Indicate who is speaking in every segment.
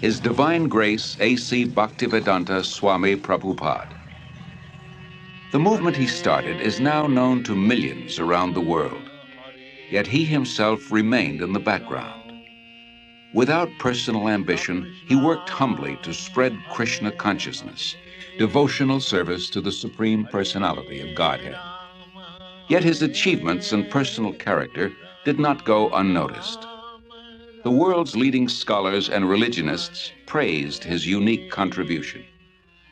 Speaker 1: His Divine Grace A.C. Bhaktivedanta Swami Prabhupada. The movement he started is now known to millions around the world, yet he himself remained in the background. Without personal ambition, he worked humbly to spread Krishna consciousness, devotional service to the Supreme Personality of Godhead. Yet his achievements and personal character did not go unnoticed. The world's leading scholars and religionists praised his unique contribution,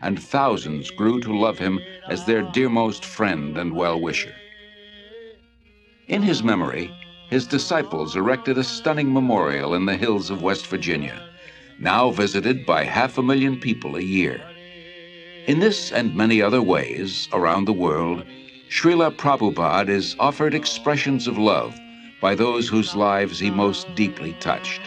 Speaker 1: and thousands grew to love him as their dearmost friend and well-wisher. In his memory, his disciples erected a stunning memorial in the hills of West Virginia, now visited by 500,000 people a year. In this and many other ways around the world, Srila Prabhupada is offered expressions of love by those whose lives he most deeply touched.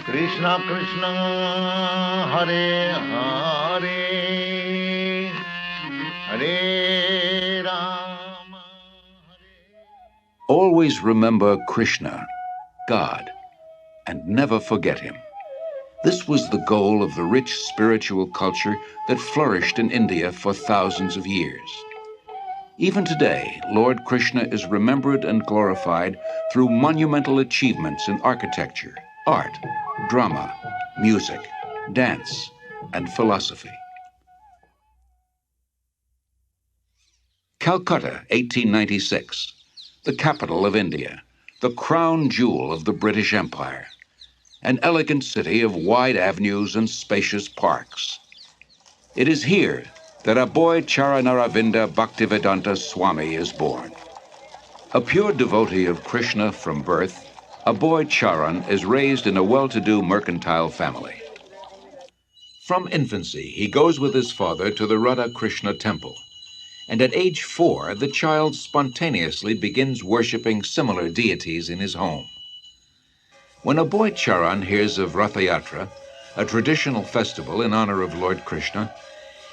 Speaker 2: Krishna Krishna, Hare Hare, Hare Rama.
Speaker 1: Always remember Krishna, God, and never forget him. This was the goal of the rich spiritual culture that flourished in India for thousands of years. Even today, Lord Krishna is remembered and glorified through monumental achievements in architecture, art, drama, music, dance, and philosophy. Calcutta, 1896, the capital of India, the crown jewel of the British Empire, an elegant city of wide avenues and spacious parks. It is here that Aboy Charanaravinda Bhaktivedanta Swami is born. A pure devotee of Krishna from birth, Aboy Charan is raised in a well-to-do mercantile family. From infancy, he goes with his father to the Radha Krishna temple, and at age 4, the child spontaneously begins worshipping similar deities in his home. When Aboy Charan hears of Ratha Yatra, a traditional festival in honor of Lord Krishna,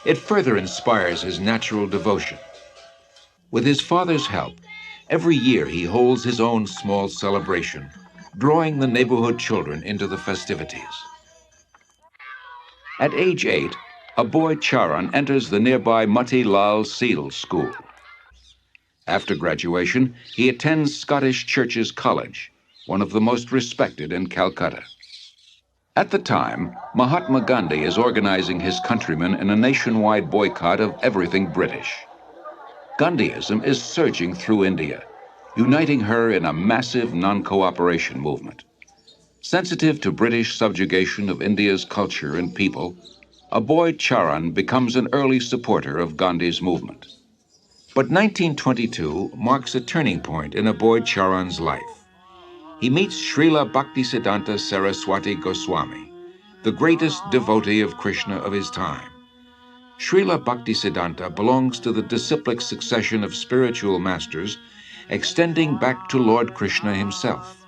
Speaker 1: it further inspires his natural devotion. With his father's help, every year he holds his own small celebration, drawing the neighborhood children into the festivities. At age 8, Aboy Charan enters the nearby Mati Lal Seal School. After graduation, he attends Scottish Churches College, one of the most respected in Calcutta. At the time, Mahatma Gandhi is organizing his countrymen in a nationwide boycott of everything British. Gandhiism is surging through India, uniting her in a massive non-cooperation movement. Sensitive to British subjugation of India's culture and people, Aboy Charan becomes an early supporter of Gandhi's movement. But 1922 marks a turning point in Aboy Charan's life. He meets Srila Bhaktisiddhanta Saraswati Goswami, the greatest devotee of Krishna of his time. Srila Bhaktisiddhanta belongs to the disciplic succession of spiritual masters extending back to Lord Krishna himself.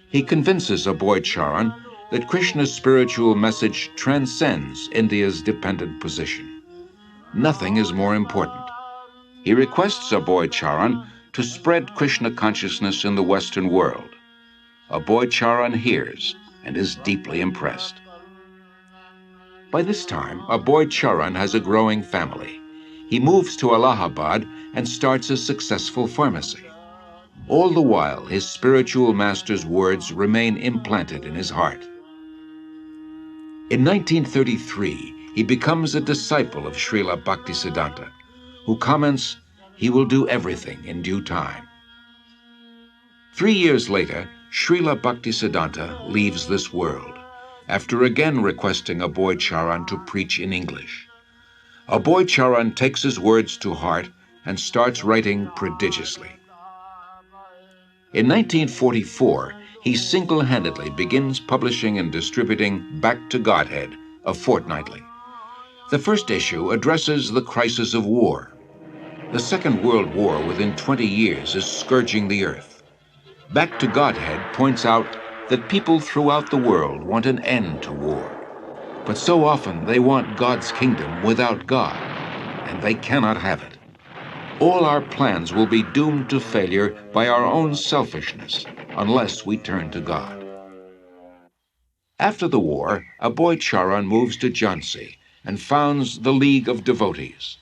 Speaker 1: He convinces Aboy Charan that Krishna's spiritual message transcends India's dependent position. Nothing is more important. He requests Aboy Charan to spread Krishna consciousness in the Western world. Aboy Charan hears and is deeply impressed. By this time, Aboy Charan has a growing family. He moves to Allahabad and starts a successful pharmacy. All the while, his spiritual master's words remain implanted in his heart. In 1933, he becomes a disciple of Srila Bhaktisiddhanta, who comments, "He will do everything in due time." 3 years later, Srila Bhaktisiddhanta leaves this world, after again requesting Aboy Charan to preach in English. Aboy Charan takes his words to heart and starts writing prodigiously. In 1944, he single-handedly begins publishing and distributing Back to Godhead, a fortnightly. The first issue addresses the crisis of war. The Second World War within 20 years is scourging the earth. Back to Godhead points out that people throughout the world want an end to war. But so often they want God's kingdom without God. and they cannot have it. All our plans will be doomed to failure by our own selfishness unless we turn to God. After the war, Aboy Charan moves to Jhansi and founds the League of Devotees.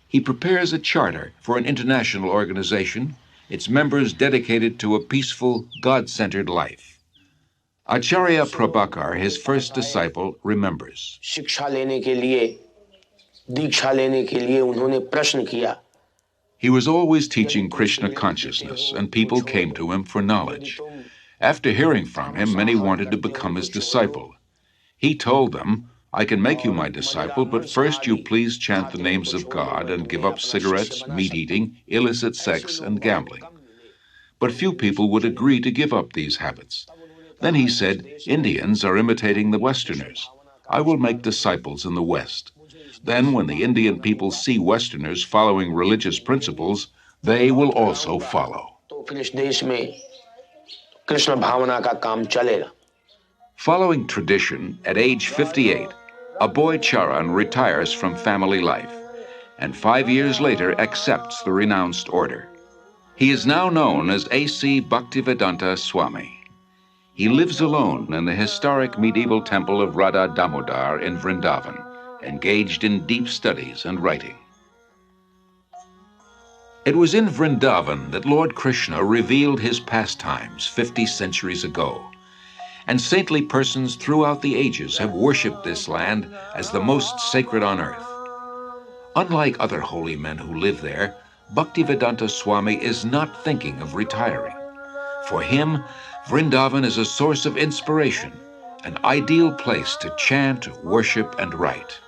Speaker 1: He prepares a charter for an international organization, its members dedicated to a peaceful, God-centered life. Acharya Prabhupada, his first disciple, remembers. He was always teaching Krishna Consciousness, and people came to him for knowledge. After hearing from him, many wanted to become his disciple. He told them, "I can make you my disciple, but first you please chant the names of God and give up cigarettes, meat-eating, illicit sex, and gambling." But few people would agree to give up these habits. Then he said, "Indians are imitating the Westerners. I will make disciples in the West. Then when the Indian people see Westerners following religious principles, they will also follow." Following tradition, at age 58, Aboy Charan retires from family life, and 5 years later accepts the renounced order. He is now known as A.C. Bhaktivedanta Swami. He lives alone in the historic medieval temple of Radha Damodar in Vrindavan, engaged in deep studies and writing. It was in Vrindavan that Lord Krishna revealed his pastimes 50 centuries ago, and saintly persons throughout the ages have worshipped this land as the most sacred on earth. Unlike other holy men who live there, Bhaktivedanta Swami is not thinking of retiring. For him, Vrindavan is a source of inspiration, an ideal place to chant, worship, and write.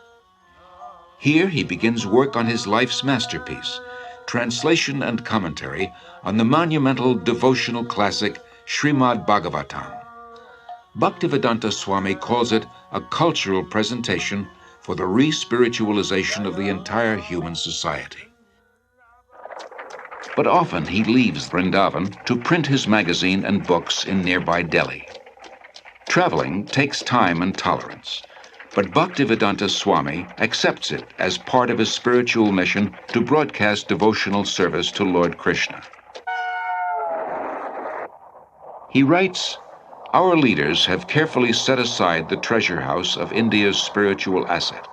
Speaker 1: Here he begins work on his life's masterpiece, translation and commentary on the monumental devotional classic Srimad Bhagavatam. Bhaktivedanta Swami calls it a cultural presentation for the re-spiritualization of the entire human society. But often he leaves Vrindavan to print his magazine and books in nearby Delhi. Traveling takes time and tolerance, but Bhaktivedanta Swami accepts it as part of his spiritual mission to broadcast devotional service to Lord Krishna. He writes, "Our leaders have carefully set aside the treasure house of India's spiritual asset,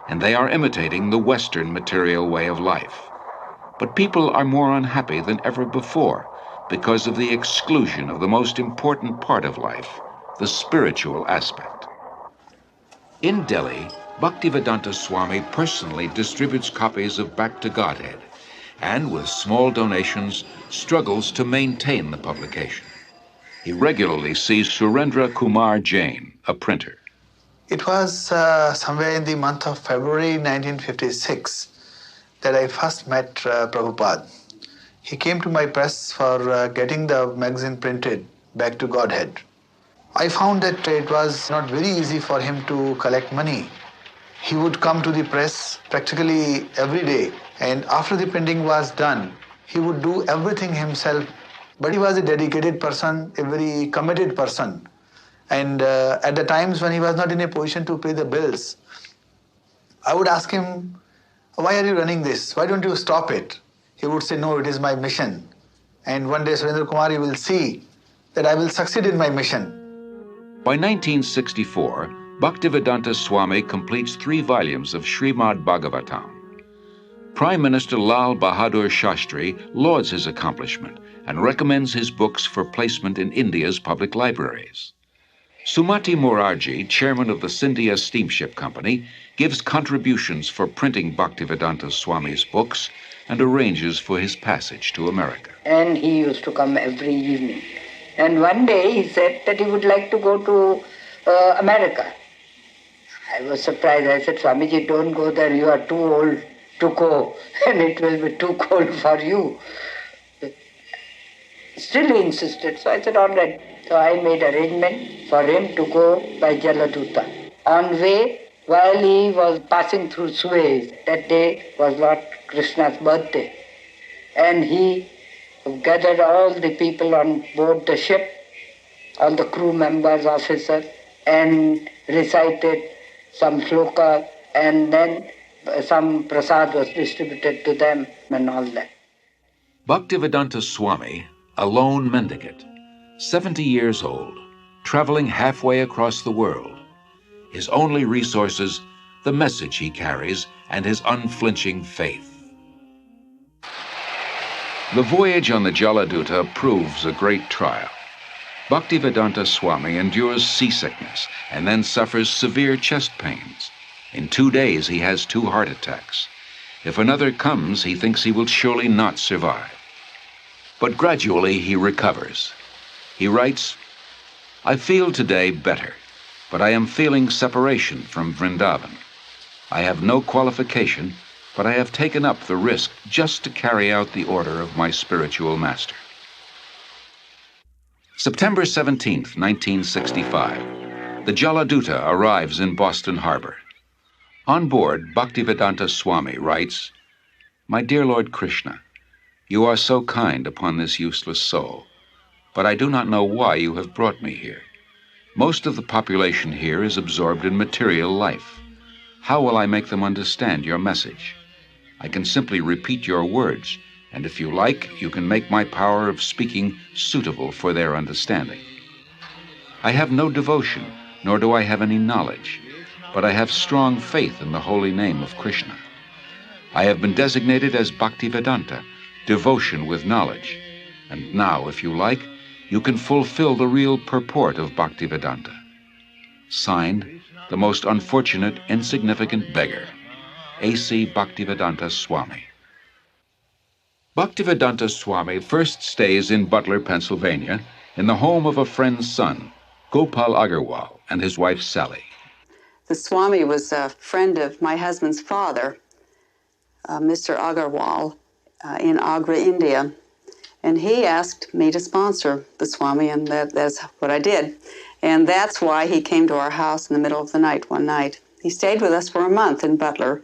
Speaker 1: and they are imitating the Western material way of life. But people are more unhappy than ever before because of the exclusion of the most important part of life, the spiritual aspect." In Delhi, Bhaktivedanta Swami personally distributes copies of Back to Godhead, and with small donations, struggles to maintain the publication. He regularly sees Surendra Kumar Jain, a printer.
Speaker 3: It was somewhere in the month of February 1956 that I first met Prabhupada. He came to my press for getting the magazine printed, Back to Godhead. I found that it was not very easy for him to collect money. He would come to the press practically every day, and after the printing was done, he would do everything himself. But he was a dedicated person, a very committed person. And at the times when he was not in a position to pay the bills, I would ask him, "Why are you running this? Why don't you stop it?" He would say, "No, it is my mission. And one day, Surendra Kumar, you will see that I will succeed in my mission."
Speaker 1: By 1964, Bhaktivedanta Swami completes 3 volumes of Srimad Bhagavatam. Prime Minister Lal Bahadur Shastri lauds his accomplishment and recommends his books for placement in India's public libraries. Sumati Morarji, chairman of the Scindia Steamship Company, gives contributions for printing Bhaktivedanta Swami's books and arranges for his passage to America.
Speaker 4: And he used to come every evening. And one day he said that he would like to go to America. I was surprised. I said, "Swamiji, don't go there. You are too old to go, and it will be too cold for you." Still he insisted. So I said, "All right." So I made arrangement for him to go by Jaladuta. On way, while he was passing through Suez, that day was Lord Krishna's birthday, and he gathered all the people on board the ship, all the crew members, officers, and recited some shloka, and then some prasad was distributed to them and all that.
Speaker 1: Bhaktivedanta Swami, a lone mendicant, 70 years old, traveling halfway across the world. His only resources, the message he carries and his unflinching faith. The voyage on the Jaladuta proves a great trial. Bhaktivedanta Swami endures seasickness and then suffers severe chest pains. In 2 days, he has 2 heart attacks. If another comes, he thinks he will surely not survive. But gradually, he recovers. He writes, "I feel today better, but I am feeling separation from Vrindavan. I have no qualification, but I have taken up the risk just to carry out the order of my spiritual master." September 17th, 1965. The Jaladuta arrives in Boston Harbor. On board, Bhaktivedanta Swami writes, "My dear Lord Krishna, you are so kind upon this useless soul, but I do not know why you have brought me here. Most of the population here is absorbed in material life. How will I make them understand your message? I can simply repeat your words, and if you like, you can make my power of speaking suitable for their understanding. I have no devotion, nor do I have any knowledge, but I have strong faith in the holy name of Krishna. I have been designated as Bhaktivedanta, devotion with knowledge, and now, if you like, you can fulfill the real purport of Bhaktivedanta. Signed, the most unfortunate, insignificant beggar, A.C. Bhaktivedanta Swami." Bhaktivedanta Swami first stays in Butler, Pennsylvania, in the home of a friend's son, Gopal Agarwal, and his wife Sally.
Speaker 5: The Swami was a friend of my husband's father, Mr. Agarwal, in Agra, India. And he asked me to sponsor the Swami, and that's what I did. And that's why he came to our house in the middle of the night one night. He stayed with us for a month in Butler.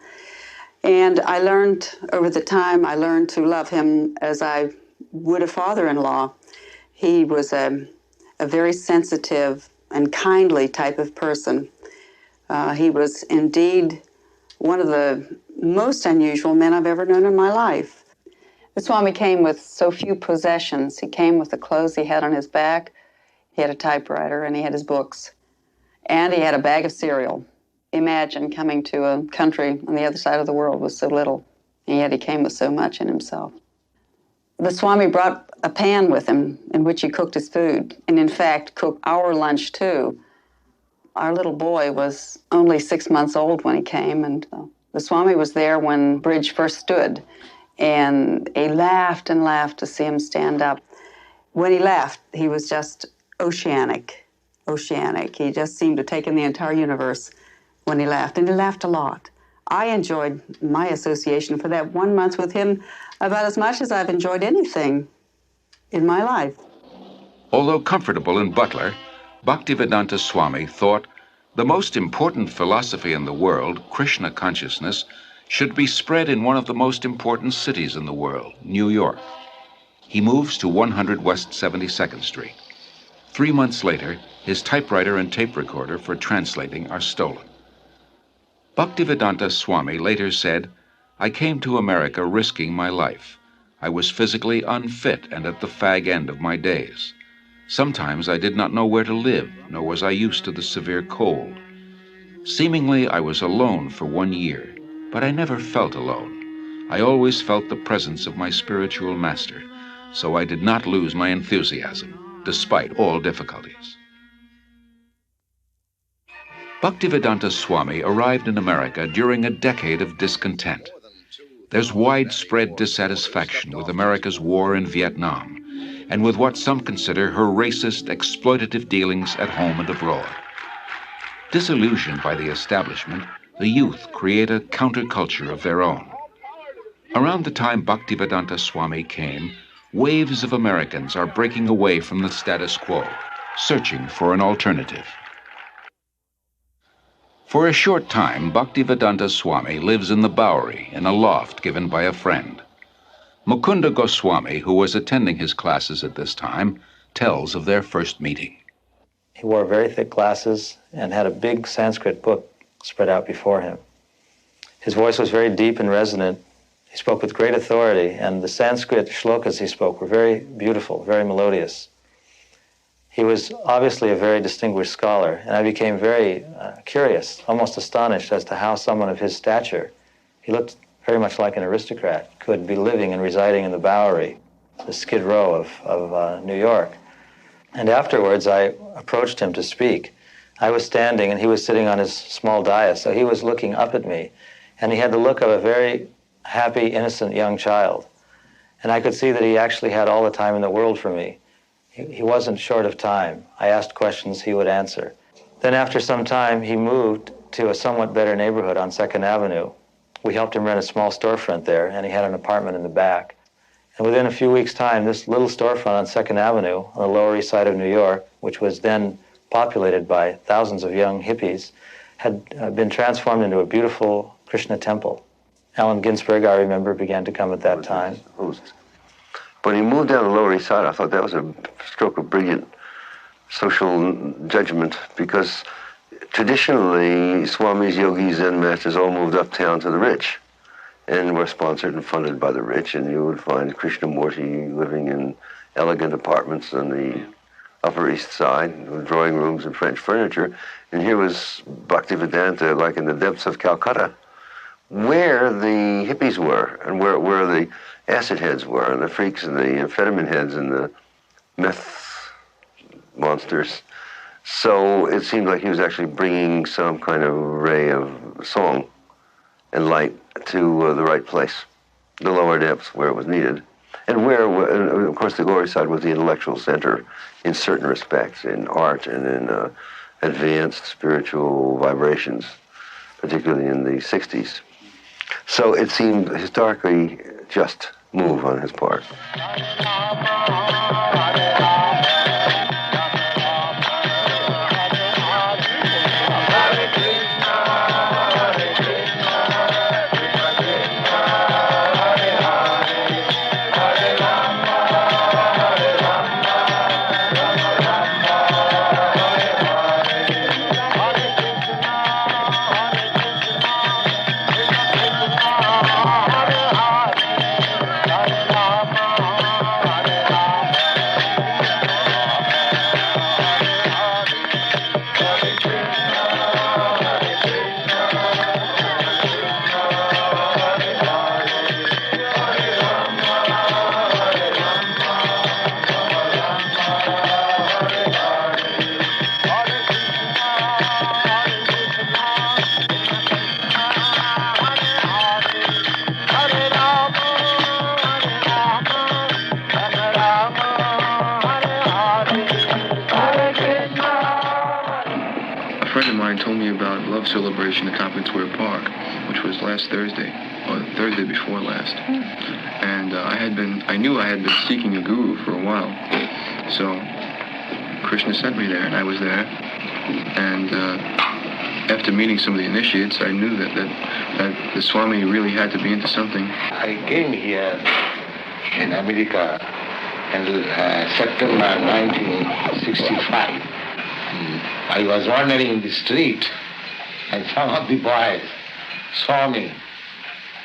Speaker 5: And I learned, over the time, I learned to love him as I would a father-in-law. He was a very sensitive and kindly type of person. He was indeed one of the most unusual men I've ever known in my life. The Swami came with so few possessions. He came with the clothes he had on his back. He had a typewriter, and he had his books. And he had a bag of cereal. Imagine coming to a country on the other side of the world with so little, and yet he came with so much in himself. The Swami brought a pan with him in which he cooked his food, and in fact cooked our lunch too. Our little boy was only 6 months old when he came, and the Swami was there when Bridge first stood, and he laughed and laughed to see him stand up. When he laughed, he was just oceanic. He just seemed to take in the entire universe when he laughed, and he laughed a lot. I enjoyed my association for that 1 month with him about as much as I've enjoyed anything in my life.
Speaker 1: Although comfortable in Butler, Bhaktivedanta Swami thought the most important philosophy in the world, Krishna Consciousness, should be spread in one of the most important cities in the world, New York. He moves to 100 West 72nd Street. 3 months later, his typewriter and tape recorder for translating are stolen. Bhaktivedanta Swami later said, "I came to America risking my life. I was physically unfit and at the fag end of my days. Sometimes I did not know where to live, nor was I used to the severe cold. Seemingly I was alone for 1 year, but I never felt alone. I always felt the presence of my spiritual master, so I did not lose my enthusiasm, despite all difficulties." Bhaktivedanta Swami arrived in America during a decade of discontent. There's widespread dissatisfaction with America's war in Vietnam, and with what some consider her racist, exploitative dealings at home and abroad. Disillusioned by the establishment, the youth create a counterculture of their own. Around the time Bhaktivedanta Swami came, waves of Americans are breaking away from the status quo, searching for an alternative. For a short time, Bhaktivedanta Swami lives in the Bowery in a loft given by a friend. Mukunda Goswami, who was attending his classes at this time, tells of their first meeting.
Speaker 6: He wore very thick glasses and had a big Sanskrit book spread out before him. His voice was very deep and resonant. He spoke with great authority, and the Sanskrit shlokas he spoke were very beautiful, very melodious. He was obviously a very distinguished scholar, and I became very curious, almost astonished as to how someone of his stature, he looked very much like an aristocrat, could be living and residing in the Bowery, the Skid Row of New York. And afterwards, I approached him to speak. I was standing, and he was sitting on his small dais, so he was looking up at me, and he had the look of a very happy, innocent young child. And I could see that he actually had all the time in the world for me. He wasn't short of time. I asked questions, he would answer. Then after some time, he moved to a somewhat better neighborhood on 2nd Avenue. We helped him rent a small storefront there, and he had an apartment in the back. And within a few weeks' time, this little storefront on 2nd Avenue, on the Lower East Side of New York, which was then populated by thousands of young hippies, had been transformed into a beautiful Krishna temple. Allen Ginsberg, I remember, began to come at that time.
Speaker 7: When he moved down the Lower East Side, I thought that was a stroke of brilliant social judgment, because traditionally, Swamis, yogis, Zen masters all moved uptown to the rich and were sponsored and funded by the rich, and you would find Krishnamurti living in elegant apartments on the Upper East Side with drawing rooms and French furniture, and here was Bhaktivedanta like in the depths of Calcutta, where the hippies were and where the acid heads were and the freaks and the amphetamine heads and the meth monsters. So it seemed like he was actually bringing some kind of ray of song and light to the right place, the lower depths where it was needed. And where, of course, the Lower East Side was the intellectual center in certain respects, in art and in advanced spiritual vibrations, particularly in the 60s. So it seemed historically just move on his part.
Speaker 8: Celebration at Tompkins Square Park, which was last Thursday, or Thursday before last. And I knew I had been seeking a guru for a while. So Krishna sent me there, and I was there. And after meeting some of the initiates, I knew that the Swami really had to be into something.
Speaker 9: I came here in America in September 1965. I was wandering in the street, and some of the boys saw me,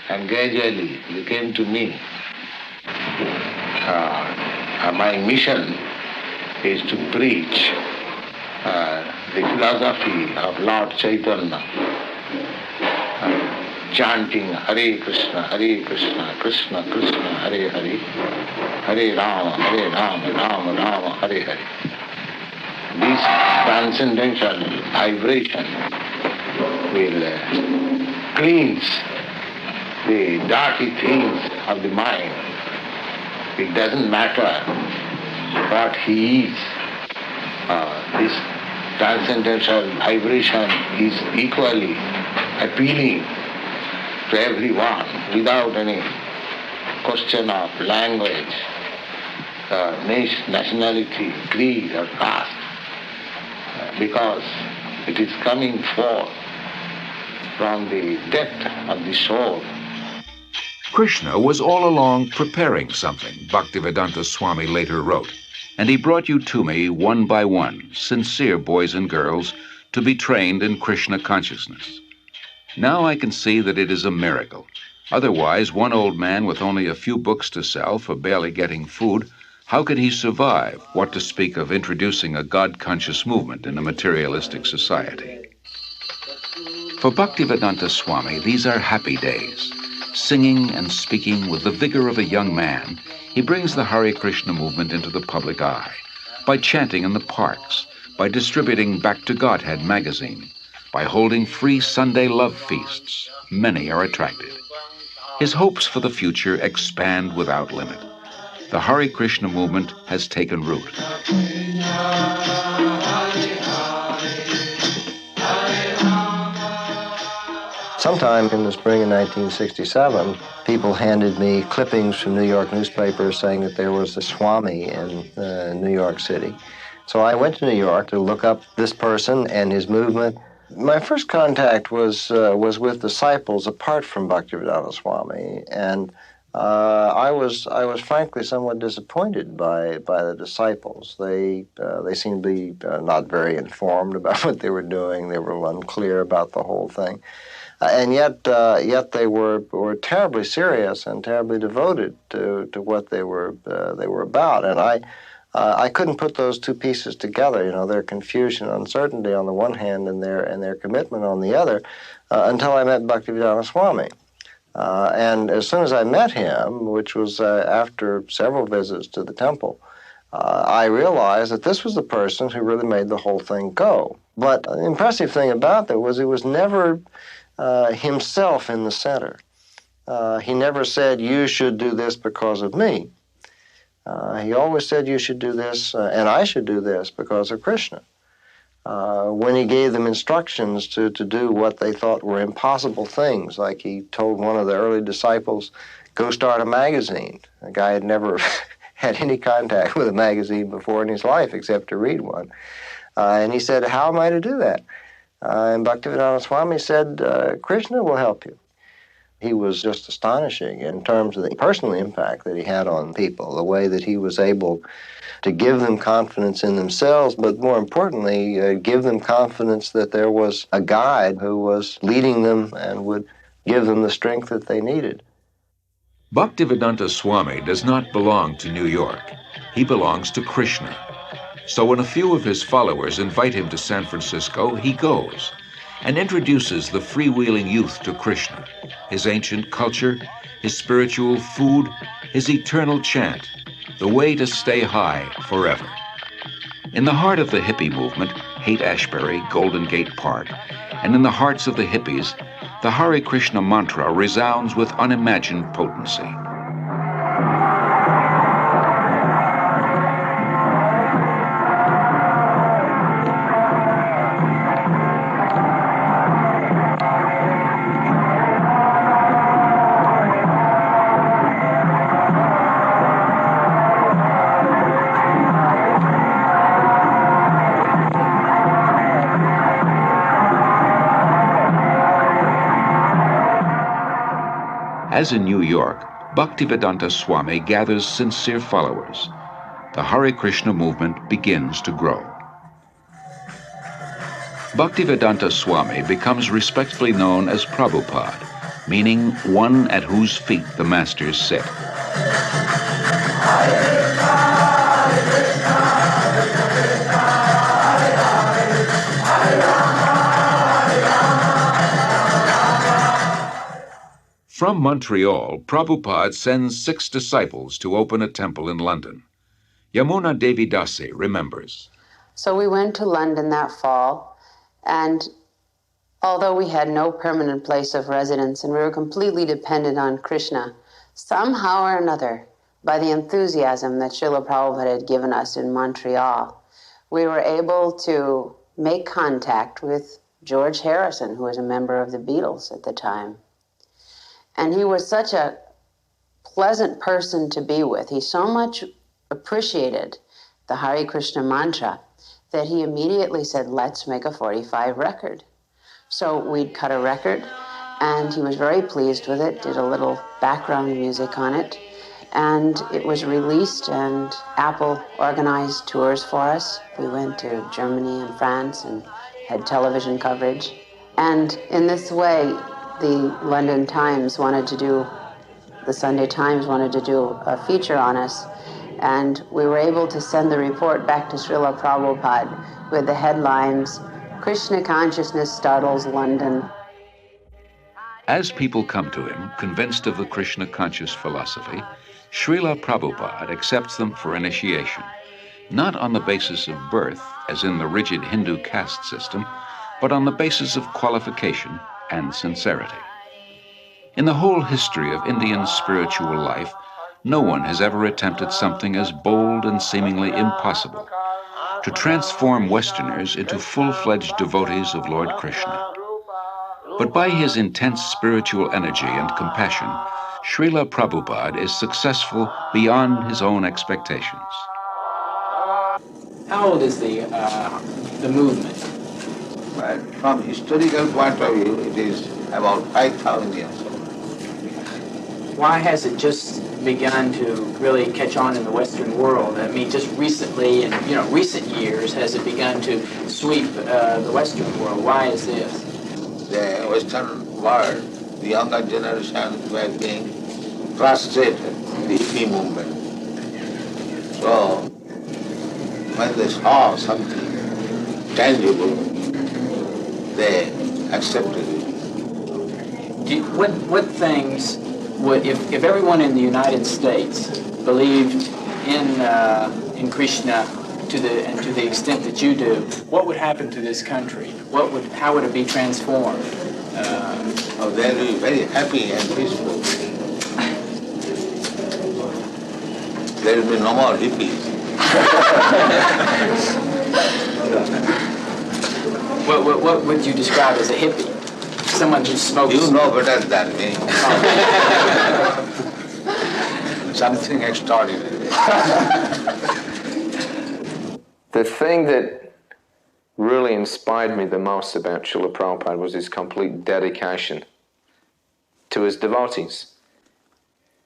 Speaker 9: and gradually they came to me. My mission is to preach the philosophy of Lord Chaitanya, chanting Hare Krishna, Krishna Krishna, Hare Hare, Hare Rama, Rama Rama, Hare Hare. This transcendental vibration will cleanse the dirty things of the mind. It doesn't matter what he is. This transcendental vibration is equally appealing to everyone without any question of language, nationality, creed or caste, because it is coming forth from the depth of the soul.
Speaker 1: Krishna was all along preparing something, Bhaktivedanta Swami later wrote, and he brought you to me one by one, sincere boys and girls, to be trained in Krishna consciousness. Now I can see that it is a miracle. Otherwise, one old man with only a few books to sell for barely getting food, how could he survive, what to speak of introducing a God-conscious movement in a materialistic society? For Bhaktivedanta Swami, these are happy days. Singing and speaking with the vigor of a young man, he brings the Hare Krishna movement into the public eye by chanting in the parks, by distributing Back to Godhead magazine, by holding free Sunday love feasts. Many are attracted. His hopes for the future expand without limit. The Hare Krishna movement has taken root.
Speaker 10: Sometime in the spring of 1967, people handed me clippings from New York newspapers saying that there was a Swami in New York City. So I went to New York to look up this person and his movement. My first contact was with disciples apart from Bhaktivedanta Swami, and I was frankly somewhat disappointed by the disciples. They seemed to be not very informed about what they were doing. They were a little unclear about the whole thing. And yet they were terribly serious and terribly devoted to what they were about. And I couldn't put those two pieces together. You know, their confusion, uncertainty on the one hand, and their commitment on the other, until I met Bhaktivedanta Swami. And as soon as I met him, which was after several visits to the temple, I realized that this was the person who really made the whole thing go. But the impressive thing about that was he was never himself in the center. He never said, you should do this because of me. He always said, you should do this and I should do this because of Krishna. When he gave them instructions to do what they thought were impossible things, like he told one of the early disciples, go start a magazine. The guy had never had any contact with a magazine before in his life except to read one. And he said, how am I to do that? And Bhaktivedanta Swami said, Krishna will help you. He was just astonishing in terms of the personal impact that he had on people, the way that he was able to give them confidence in themselves, but more importantly, give them confidence that there was a guide who was leading them and would give them the strength that they needed.
Speaker 1: Bhaktivedanta Swami does not belong to New York. He belongs to Krishna. So when a few of his followers invite him to San Francisco, he goes and introduces the freewheeling youth to Krishna, his ancient culture, his spiritual food, his eternal chant, the way to stay high forever. In the heart of the hippie movement, Haight-Ashbury, Golden Gate Park, and in the hearts of the hippies, the Hare Krishna mantra resounds with unimagined potency. As in New York, Bhaktivedanta Swami gathers sincere followers. The Hare Krishna movement begins to grow. Bhaktivedanta Swami becomes respectfully known as Prabhupada, meaning one at whose feet the masters sit. From Montreal, Prabhupada sends 6 disciples to open a temple in London. Yamuna Devi Dasi remembers.
Speaker 5: So we went to London that fall, and although we had no permanent place of residence and we were completely dependent on Krishna, somehow or another, by the enthusiasm that Srila Prabhupada had given us in Montreal, we were able to make contact with George Harrison, who was a member of the Beatles at the time. And he was such a pleasant person to be with. He so much appreciated the Hare Krishna mantra that he immediately said, let's make a 45 record. So we'd cut a record, and he was very pleased with it, did a little background music on it, and it was released, and Apple organized tours for us. We went to Germany and France and had television coverage. And in this way, the London Times wanted to do, the Sunday Times wanted to do a feature on us, and we were able to send the report back to Srila Prabhupada with the headlines, Krishna Consciousness Startles London.
Speaker 1: As people come to him, convinced of the Krishna conscious philosophy, Srila Prabhupada accepts them for initiation, not on the basis of birth, as in the rigid Hindu caste system, but on the basis of qualification and sincerity. In the whole history of Indian spiritual life, no one has ever attempted something as bold and seemingly impossible, to transform Westerners into full-fledged devotees of Lord Krishna. But by his intense spiritual energy and compassion, Srila Prabhupada is successful beyond his own expectations.
Speaker 11: How old is the movement?
Speaker 9: But from historical point of view, it is about 5,000 years old.
Speaker 11: Why has it just begun to really catch on in the Western world? I mean, just recently, in recent years, has it begun to sweep the Western world? Why is this?
Speaker 9: The Western world, the younger generation were being frustrated in the hippie movement. So, when they saw something tangible, they accepted it.
Speaker 11: What things would, if everyone in the United States believed in Krishna to the extent that you do, what would happen to this country? How would it be transformed?
Speaker 9: They'll be very happy and peaceful. There will be no more hippies.
Speaker 11: What would you describe as a hippie? Someone who smokes.
Speaker 9: You know better than me. Something extraordinary.
Speaker 12: The thing that really inspired me the most about Srila Prabhupada was his complete dedication to his devotees.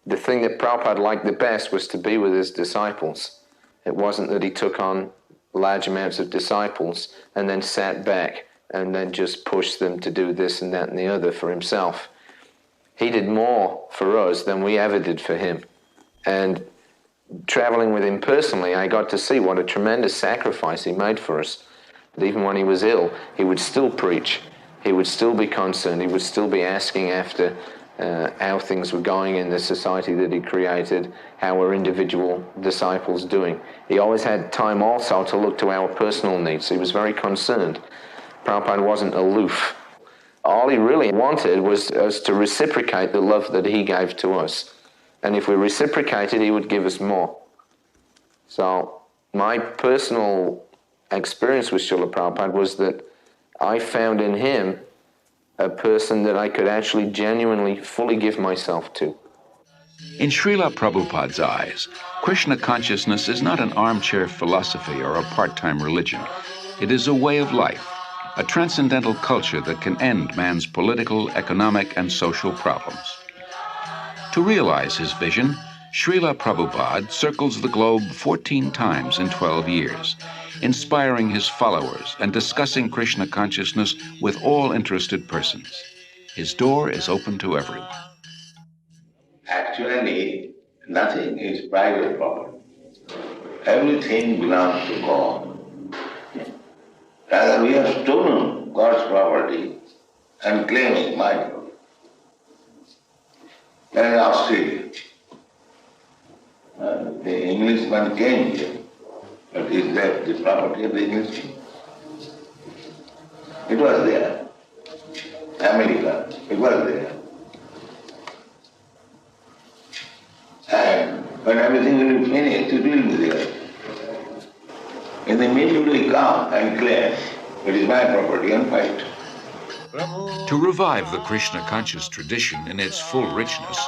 Speaker 12: The thing that Prabhupada liked the best was to be with his disciples. It wasn't that he took on large amounts of disciples and then sat back and then just pushed them to do this and that and the other for himself. He did more for us than we ever did for him. And traveling with him personally, I got to see what a tremendous sacrifice he made for us. But even when he was ill, he would still preach. He would still be concerned. He would still be asking after how things were going in the society that he created, how were individual disciples doing. He always had time also to look to our personal needs. He was very concerned. Prabhupada wasn't aloof. All he really wanted was us to reciprocate the love that he gave to us. And if we reciprocated, he would give us more. So my personal experience with Srila Prabhupada was that I found in him a person that I could actually genuinely, fully give myself to.
Speaker 1: In Srila Prabhupada's eyes, Krishna consciousness is not an armchair philosophy or a part-time religion. It is a way of life, a transcendental culture that can end man's political, economic, and social problems. To realize his vision, Srila Prabhupada circles the globe 14 times in 12 years, inspiring his followers and discussing Krishna consciousness with all interested persons. His door is open to everyone.
Speaker 9: Actually, nothing is private property. Everything belongs to God. Rather, we have stolen God's property and claiming my property. Then in Australia, the Englishman came here, but is that the property of the Englishman? It was there. America, it was there. And when everything will be finished, it will be there. In the middle we come and claim it is my property and fight.
Speaker 1: To revive the Krishna conscious tradition in its full richness,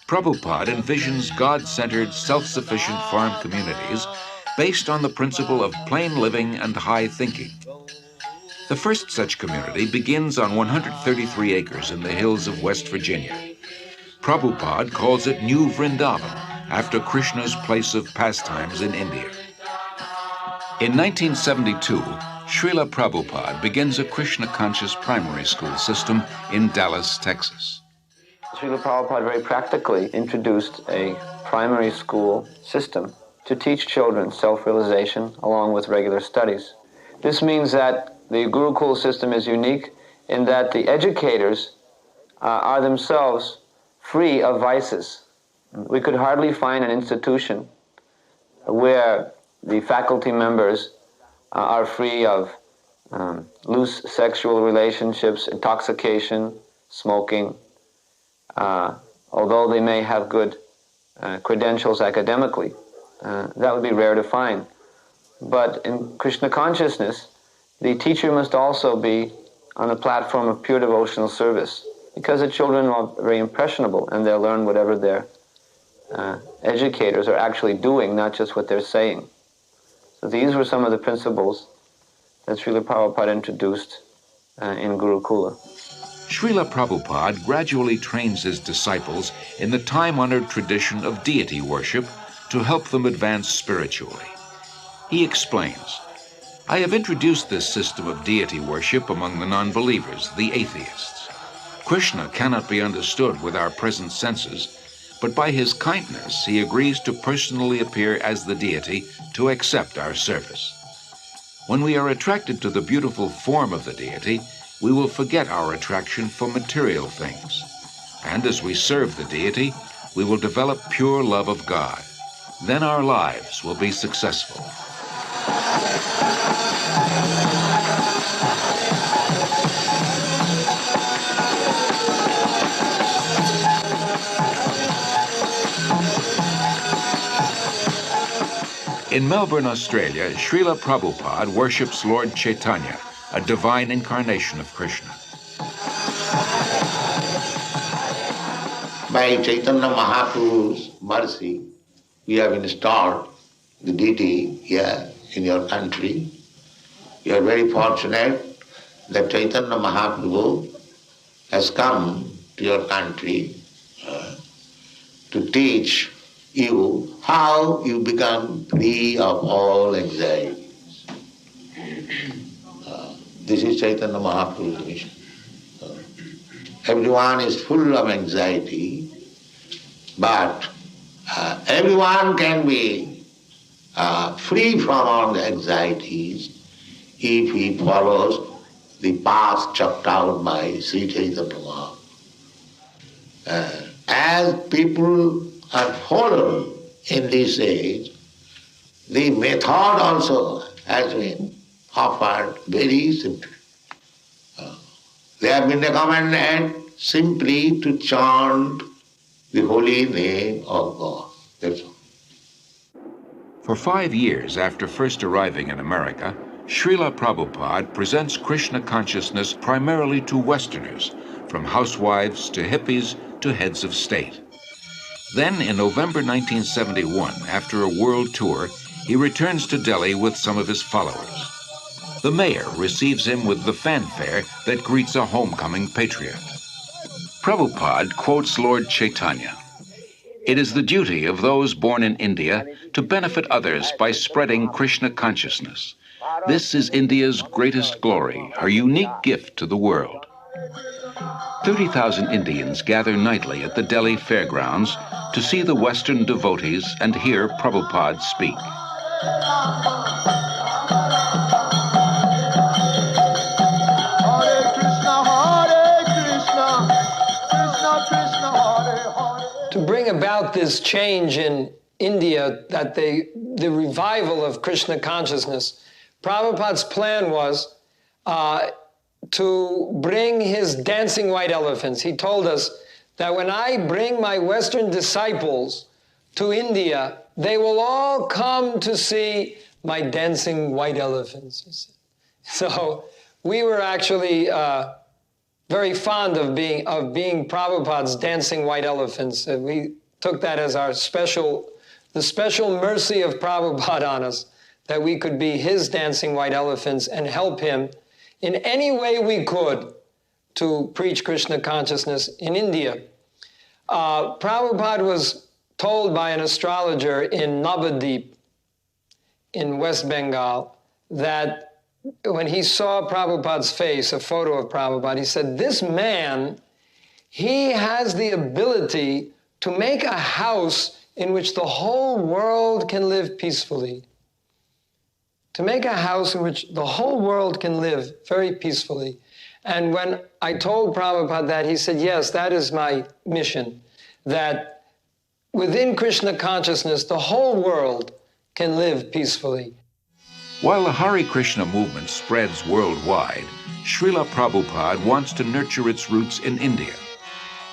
Speaker 1: Prabhupada envisions God-centered, self-sufficient farm communities based on the principle of plain living and high thinking. The first such community begins on 133 acres in the hills of West Virginia. Prabhupada calls it New Vrindavan, after Krishna's place of pastimes in India. In 1972, Srila Prabhupada begins a Krishna conscious primary school system in Dallas, Texas.
Speaker 12: Srila Prabhupada very practically introduced a primary school system to teach children self-realization along with regular studies. This means that the Gurukul system is unique in that the educators are themselves free of vices. We could hardly find an institution where the faculty members are free of loose sexual relationships, intoxication, smoking, although they may have good credentials academically. That would be rare to find. But in Krishna consciousness, the teacher must also be on a platform of pure devotional service, because the children are very impressionable and they'll learn whatever their educators are actually doing, not just what they're saying. So these were some of the principles that Srila Prabhupada introduced in Gurukula.
Speaker 1: Srila Prabhupada gradually trains his disciples in the time-honored tradition of deity worship to help them advance spiritually. He explains, "I have introduced this system of deity worship among the non-believers, the atheists. Krishna cannot be understood with our present senses, but by his kindness he agrees to personally appear as the deity to accept our service. When we are attracted to the beautiful form of the deity, we will forget our attraction for material things. And as we serve the deity, we will develop pure love of God. Then our lives will be successful." In Melbourne, Australia, Srila Prabhupada worships Lord Chaitanya, a divine incarnation of Krishna.
Speaker 9: By Chaitanya Mahaprabhu's mercy, we have installed the deity here in your country. You are very fortunate that Chaitanya Mahaprabhu has come to your country to teach you how you become free of all anxieties. This is Chaitanya Mahaprabhu's mission. Everyone is full of anxiety, but everyone can be free from all the anxieties if he follows the path chalked out by Sri Chaitanya Mahaprabhu. As people are fallen in this age, the method also has been offered very simply. They have been recommended simply to chant the holy name of God. That's all.
Speaker 1: For 5 years after first arriving in America, Srila Prabhupada presents Krishna consciousness primarily to Westerners, from housewives to hippies to heads of state. Then, in November 1971, after a world tour, he returns to Delhi with some of his followers. The mayor receives him with the fanfare that greets a homecoming patriot. Prabhupada quotes Lord Chaitanya, "It is the duty of those born in India to benefit others by spreading Krishna consciousness. This is India's greatest glory, her unique gift to the world." 30,000 Indians gather nightly at the Delhi fairgrounds to see the Western devotees and hear Prabhupada speak.
Speaker 13: To bring about this change in India, that the revival of Krishna consciousness, Prabhupada's plan was to bring his dancing white elephants. He told us that when I bring my Western disciples to India, they will all come to see my dancing white elephants. So we were actually very fond of being Prabhupada's dancing white elephants. We took that as the special mercy of Prabhupada on us, that we could be his dancing white elephants and help him in any way we could to preach Krishna consciousness in India. Prabhupada was told by an astrologer in Navadip in West Bengal that when he saw Prabhupada's face, a photo of Prabhupada, he said, this man, he has the ability to make a house in which the whole world can live peacefully. To make a house in which the whole world can live very peacefully. And when I told Prabhupada that, he said, yes, that is my mission, that within Krishna consciousness, the whole world can live peacefully.
Speaker 1: While the Hare Krishna movement spreads worldwide, Srila Prabhupada wants to nurture its roots in India.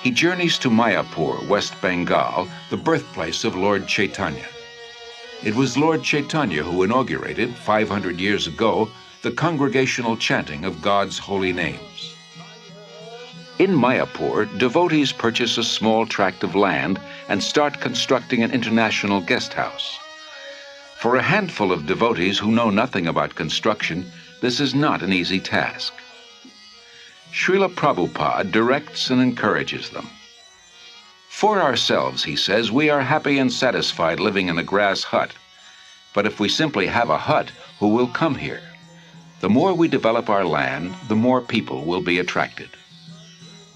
Speaker 1: He journeys to Mayapur, West Bengal, the birthplace of Lord Chaitanya. It was Lord Chaitanya who inaugurated, 500 years ago, the congregational chanting of God's holy names. In Mayapur, devotees purchase a small tract of land and start constructing an international guest house. For a handful of devotees who know nothing about construction, this is not an easy task. Srila Prabhupada directs and encourages them. For ourselves, he says, we are happy and satisfied living in a grass hut. But if we simply have a hut, who will come here? The more we develop our land, the more people will be attracted.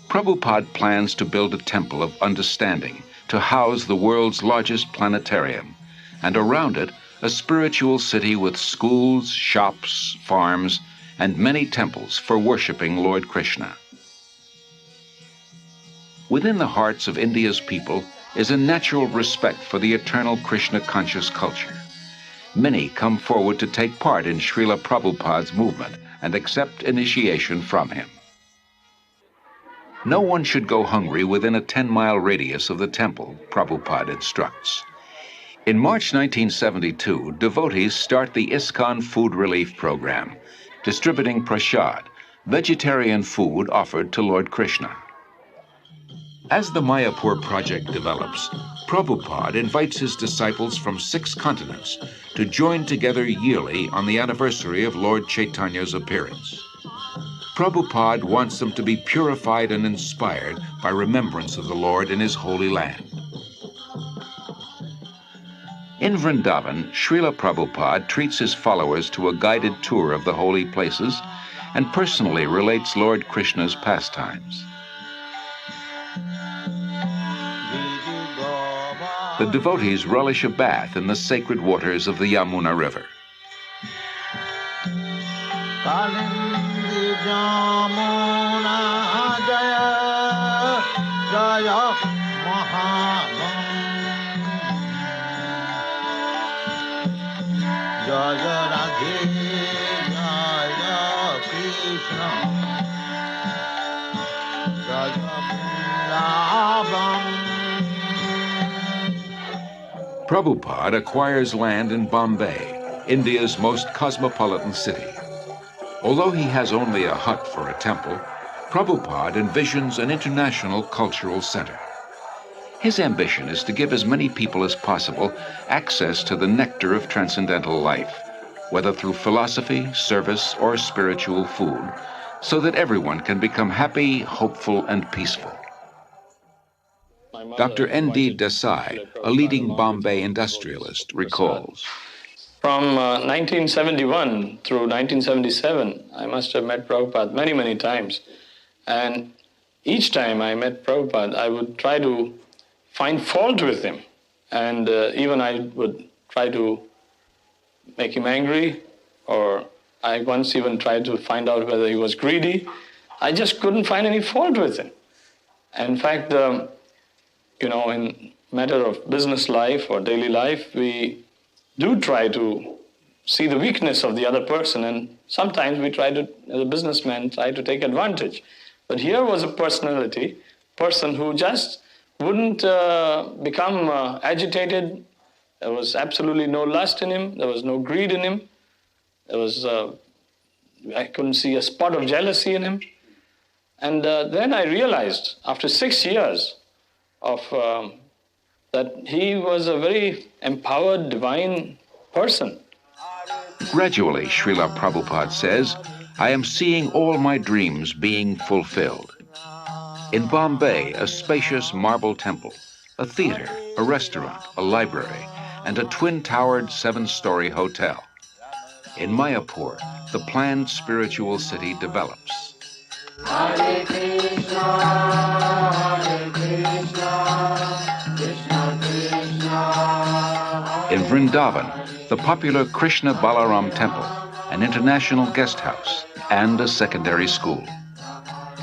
Speaker 1: Prabhupada plans to build a temple of understanding to house the world's largest planetarium, and around it, a spiritual city with schools, shops, farms, and many temples for worshiping Lord Krishna. Within the hearts of India's people is a natural respect for the eternal Krishna-conscious culture. Many come forward to take part in Srila Prabhupada's movement and accept initiation from him. No one should go hungry within a 10-mile radius of the temple, Prabhupada instructs. In March 1972, devotees start the ISKCON Food Relief Program, distributing prasad, vegetarian food offered to Lord Krishna. As the Mayapur project develops, Prabhupada invites his disciples from 6 continents to join together yearly on the anniversary of Lord Chaitanya's appearance. Prabhupada wants them to be purified and inspired by remembrance of the Lord in his holy land. In Vrindavan, Srila Prabhupada treats his followers to a guided tour of the holy places and personally relates Lord Krishna's pastimes. The devotees relish a bath in the sacred waters of the Yamuna River. Prabhupada acquires land in Bombay, India's most cosmopolitan city. Although he has only a hut for a temple, Prabhupada envisions an international cultural center. His ambition is to give as many people as possible access to the nectar of transcendental life, whether through philosophy, service, or spiritual food, so that everyone can become happy, hopeful, and peaceful. Dr. N.D. Desai, a leading Bombay industrialist, recalls.
Speaker 14: From 1971 through 1977, I must have met Prabhupada many, many times. And each time I met Prabhupada, I would try to find fault with him. And even I would try to make him angry, or I once even tried to find out whether he was greedy. I just couldn't find any fault with him. In fact, in matter of business life or daily life, we do try to see the weakness of the other person, and sometimes we try to, as a businessman, try to take advantage. But here was a person who just wouldn't become agitated. There was absolutely no lust in him. There was no greed in him. There was, I couldn't see a spot of jealousy in him. And then I realized, after 6 years of that he was a very empowered, divine person.
Speaker 1: Gradually, Srila Prabhupada says, I am seeing all my dreams being fulfilled. In Bombay, a spacious marble temple, a theater, a restaurant, a library, and a twin-towered 7-story hotel. In Mayapur, the planned spiritual city develops.
Speaker 2: Hare Krishna, Krishna Krishna.
Speaker 1: In Vrindavan, the popular Krishna Balaram Temple, an international guest house, and a secondary school.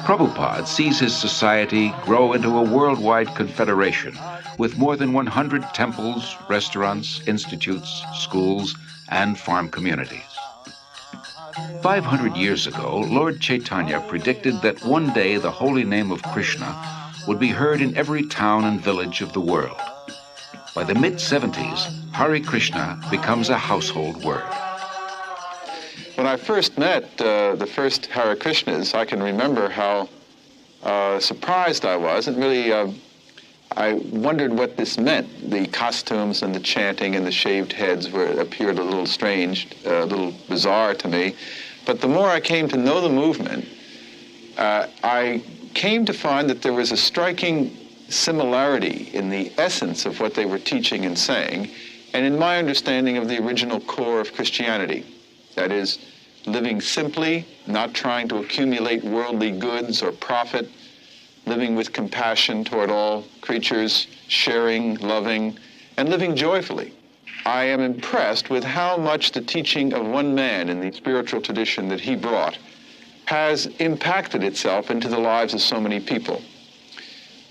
Speaker 1: Prabhupada sees his society grow into a worldwide confederation with more than 100 temples, restaurants, institutes, schools, and farm communities. 500 years ago, Lord Chaitanya predicted that one day the holy name of Krishna would be heard in every town and village of the world. By the mid-70s, Hare Krishna becomes a household word.
Speaker 15: When I first met the first Hare Krishnas, I can remember how surprised I was, and really I wondered what this meant. The costumes and the chanting and the shaved heads appeared a little strange, a little bizarre to me. But the more I came to know the movement, I came to find that there was a striking similarity in the essence of what they were teaching and saying, and in my understanding of the original core of Christianity. That is, living simply, not trying to accumulate worldly goods or profit, living with compassion toward all creatures, sharing, loving, and living joyfully. I am impressed with how much the teaching of one man in the spiritual tradition that he brought has impacted itself into the lives of so many people.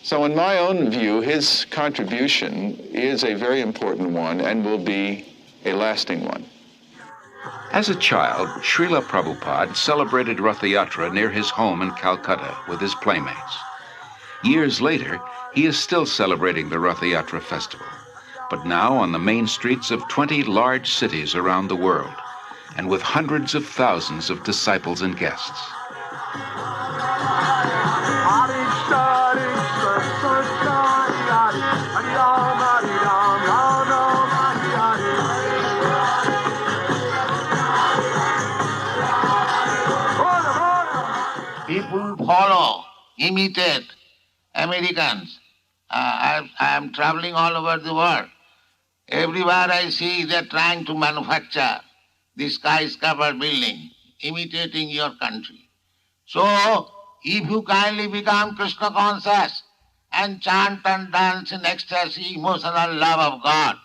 Speaker 15: So in my own view, his contribution is a very important one and will be a lasting one.
Speaker 1: As a child, Srila Prabhupada celebrated Rath Yatra near his home in Calcutta with his playmates. Years later, he is still celebrating the Rath Yatra festival, but now on the main streets of 20 large cities around the world, and with hundreds of thousands of disciples and guests.
Speaker 9: People follow, imitate Americans. I am traveling all over the world. Everywhere I see they're trying to manufacture this skyscraper building, imitating your country. So, if you kindly become Krishna conscious and chant and dance in ecstasy, emotional love of God,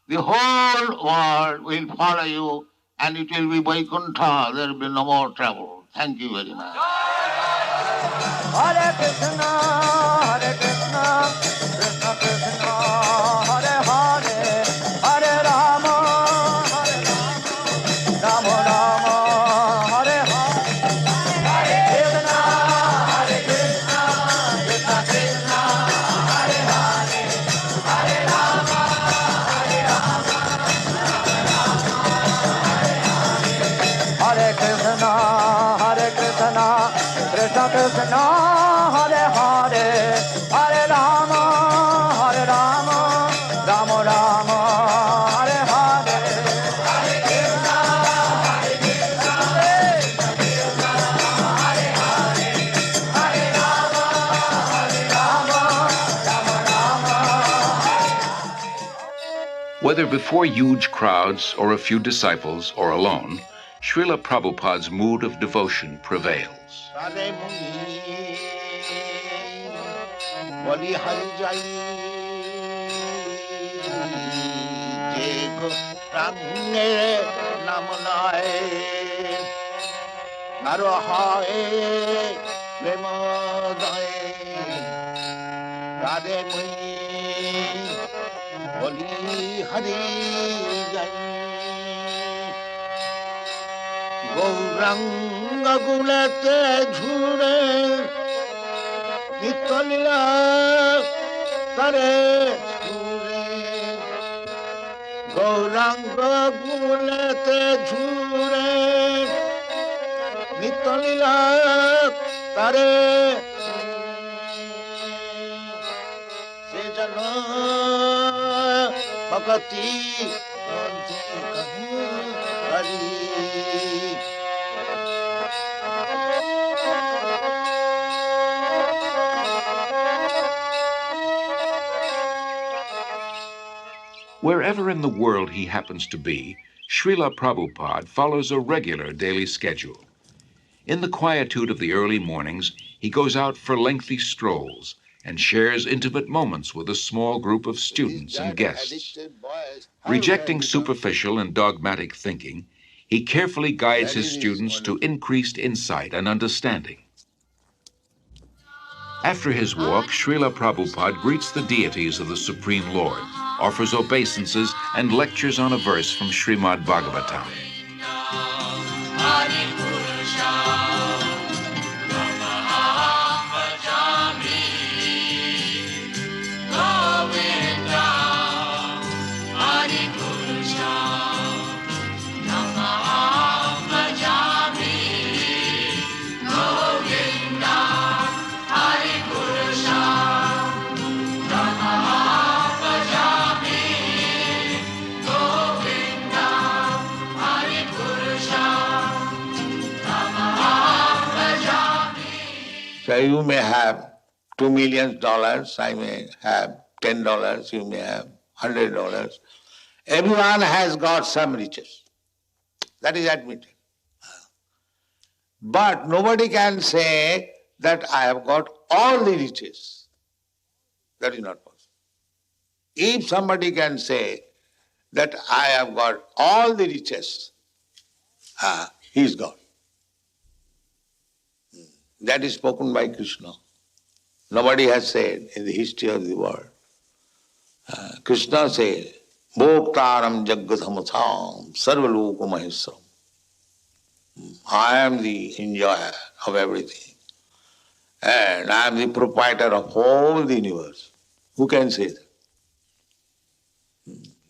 Speaker 9: the whole world will follow you and it will be Vaikuntha. There will be no more trouble. Thank you very much.
Speaker 2: Hare Krishna, Krishna Krishna, Hare Hare, Hare Rama, Rama Rama, Hare Hare, Hare Krishna, Krishna Krishna, Hare Hare, Hare Rama, Hare Krishna, Krishna Krishna, Hare Hare, Hare Rama, Rama Rama, Hare Hare, Hare Krishna, Hare Krishna, Hare Hare, Hare Rama, Rama Rama.
Speaker 1: Whether before huge crowds or a few disciples or alone, Srila Prabhupada's mood of devotion prevails.
Speaker 9: Gauranga gulate jhure Nitalila tare jhure Gauranga gulate jhure Nitalila tare Se jana bhakti ante kahu hari.
Speaker 1: Wherever in the world he happens to be, Srila Prabhupada follows a regular daily schedule. In the quietude of the early mornings, he goes out for lengthy strolls and shares intimate moments with a small group of students and guests. Rejecting superficial and dogmatic thinking, he carefully guides his students to increased insight and understanding. After his walk, Srila Prabhupada greets the deities of the Supreme Lord, offers obeisances, and lectures on a verse from Srimad Bhagavatam.
Speaker 9: So you may have $2 million, I may have $10, you may have $100. Everyone has got some riches. That is admitted. But nobody can say that I have got all the riches. That is not possible. If somebody can say that I have got all the riches, he is God. That is spoken by Krishna. Nobody has said in the history of the world. Krishna said, Bhoktaram Jaggathamasam Sarvaloka Maheswaram. I am the enjoyer of everything. And I am the proprietor of all the universe. Who can say that?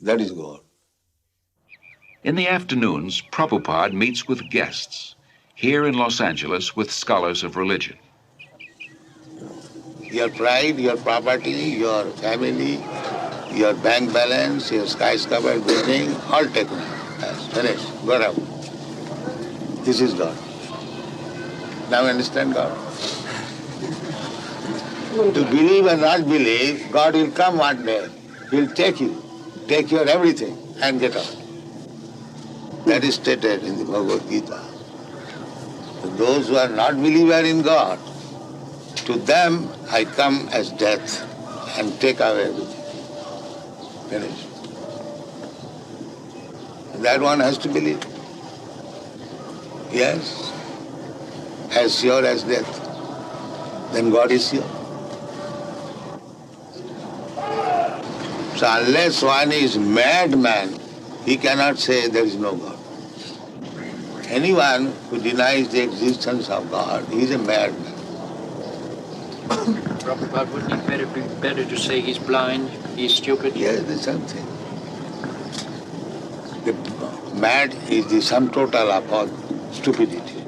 Speaker 9: That is God.
Speaker 1: In the afternoons, Prabhupada meets with guests, here in Los Angeles with scholars of religion.
Speaker 9: Your pride, your property, your family, your bank balance, your skyscraper building, all taken. Yes, finished. Got out. This is God. Now you understand God? To believe or not believe, God will come one day. He'll take you, take your everything and get out. That is stated in the Bhagavad Gita. Those who are not believer in God, to them I come as death and take away everything. Finished. That one has to believe. Yes, as sure as death. Then God is sure. So unless one is madman, he cannot say there is no God. Anyone who denies the existence of God, he is a madman.
Speaker 11: Prabhupada, wouldn't it be better to say he's blind, he's stupid?
Speaker 9: Yes, the same thing. The mad is the sum total of all stupidity.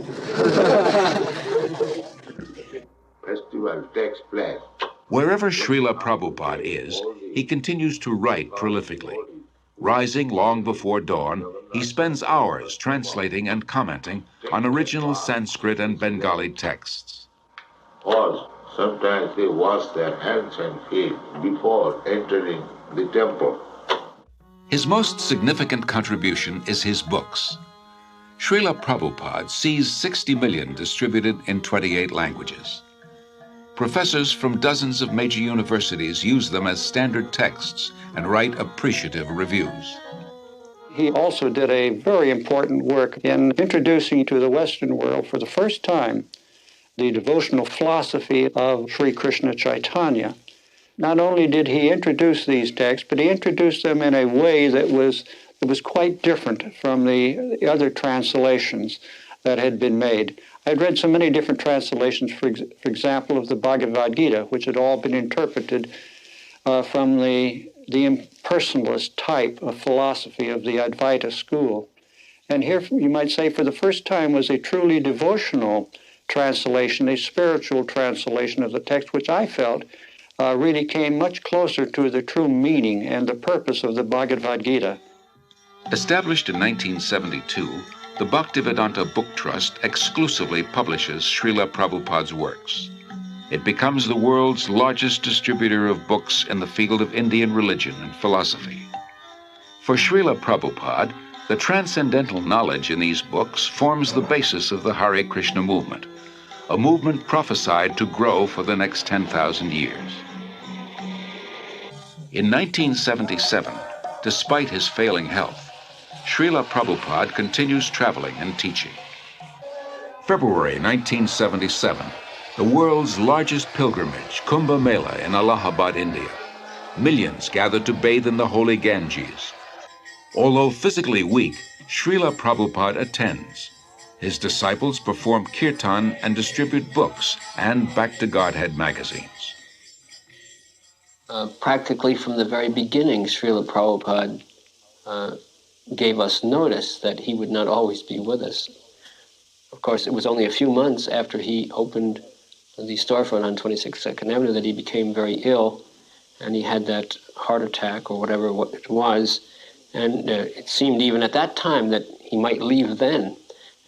Speaker 9: Festival takes place.
Speaker 1: Wherever Srila Prabhupada is, he continues to write prolifically. Rising long before dawn, he spends hours translating and commenting on original Sanskrit and Bengali texts.
Speaker 9: Or sometimes they wash their hands and feet before entering the temple.
Speaker 1: His most significant contribution is his books. Srila Prabhupada sees 60 million distributed in 28 languages. Professors from dozens of major universities use them as standard texts and write appreciative reviews.
Speaker 16: He also did a very important work in introducing to the Western world for the first time the devotional philosophy of Sri Krishna Chaitanya. Not only did he introduce these texts, but he introduced them in a way that was quite different from the other translations that had been made. I'd read so many different translations, for example, of the Bhagavad Gita, which had all been interpreted from the impersonalist type of philosophy of the Advaita school. And here, you might say, for the first time was a truly devotional translation, a spiritual translation of the text, which I felt really came much closer to the true meaning and the purpose of the Bhagavad Gita.
Speaker 1: Established in 1972, the Bhaktivedanta Book Trust exclusively publishes Srila Prabhupada's works. It becomes the world's largest distributor of books in the field of Indian religion and philosophy. For Srila Prabhupada, The transcendental knowledge in these books forms the basis of the Hare Krishna movement, a movement prophesied to grow for the next 10,000 years. In 1977, despite his failing health, Srila Prabhupada continues traveling and teaching. February 1977, the world's largest pilgrimage, Kumbh Mela in Allahabad, India. Millions gathered to bathe in the holy Ganges. Although physically weak, Srila Prabhupada attends. His disciples perform kirtan and distribute books and Back to Godhead magazines.
Speaker 17: Practically from the very beginning, Srila Prabhupada gave us notice that he would not always be with us. Of course, it was only a few months after he opened the storefront on 26th 2nd Avenue that he became very ill, and he had that heart attack or whatever it was, and it seemed even at that time that he might leave then.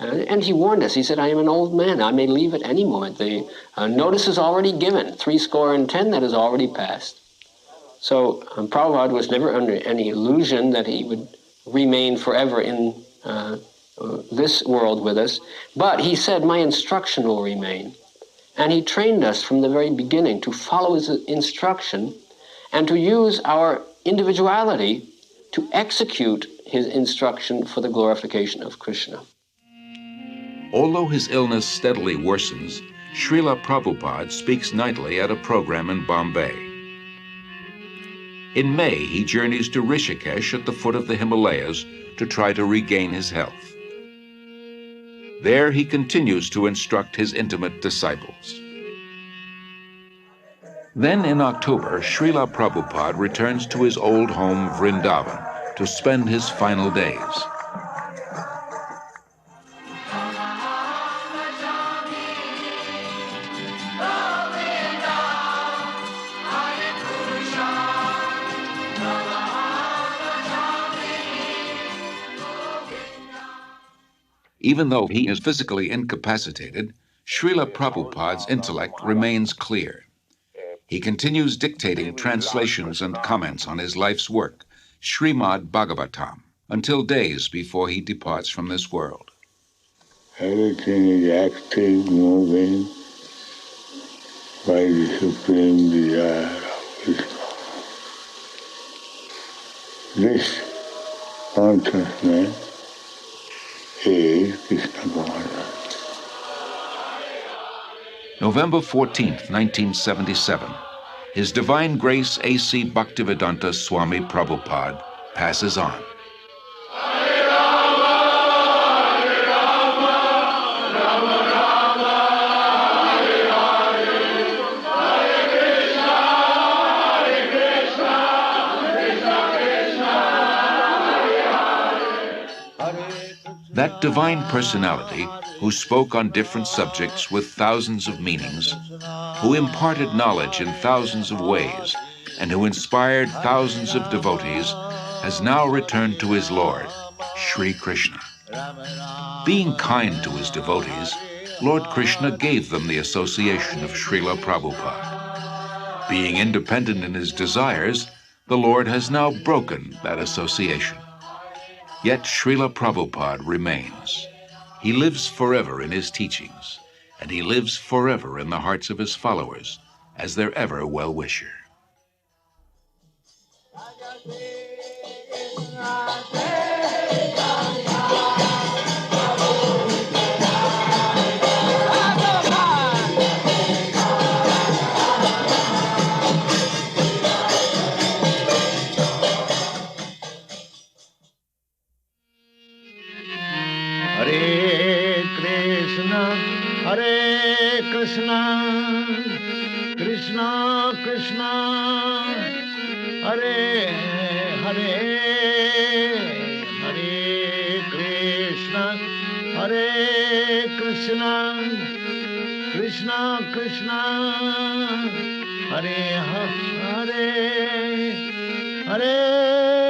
Speaker 17: And he warned us. He said, I am an old man. I may leave at any moment. The notice is already given. 70 that has already passed. So Prabhupada was never under any illusion that he would remain forever in this world with us. But he said, my instruction will remain. And he trained us from the very beginning to follow his instruction and to use our individuality to execute his instruction for the glorification of Krishna.
Speaker 1: Although his illness steadily worsens, Srila Prabhupada speaks nightly at a program in Bombay. In May, he journeys to Rishikesh at the foot of the Himalayas to try to regain his health. There, he continues to instruct his intimate disciples. Then in October, Srila Prabhupada returns to his old home, Vrindavan, to spend his final days. Even though he is physically incapacitated, Srila Prabhupada's intellect remains clear. He continues dictating translations and comments on his life's work, Srimad Bhagavatam, until days before he departs from this world.
Speaker 18: Everything is active, moving by the supreme desire of Krishna. This consciousness is Krishna Consciousness.
Speaker 1: November 14th, 1977, His Divine Grace A.C. Bhaktivedanta Swami Prabhupada passes on. That divine personality who spoke on different subjects with thousands of meanings, who imparted knowledge in thousands of ways, and who inspired thousands of devotees, has now returned to his Lord, Sri Krishna. Being kind to his devotees, Lord Krishna gave them the association of Srila Prabhupada. Being independent in his desires, the Lord has now broken that association. Yet Srila Prabhupada remains. He lives forever in his teachings, and he lives forever in the hearts of his followers as their ever well-wisher.
Speaker 9: Hare Krishna, Krishna Krishna, Hare Hare, Hare Krishna, Hare Krishna, Krishna Krishna, Hare Hare, Hare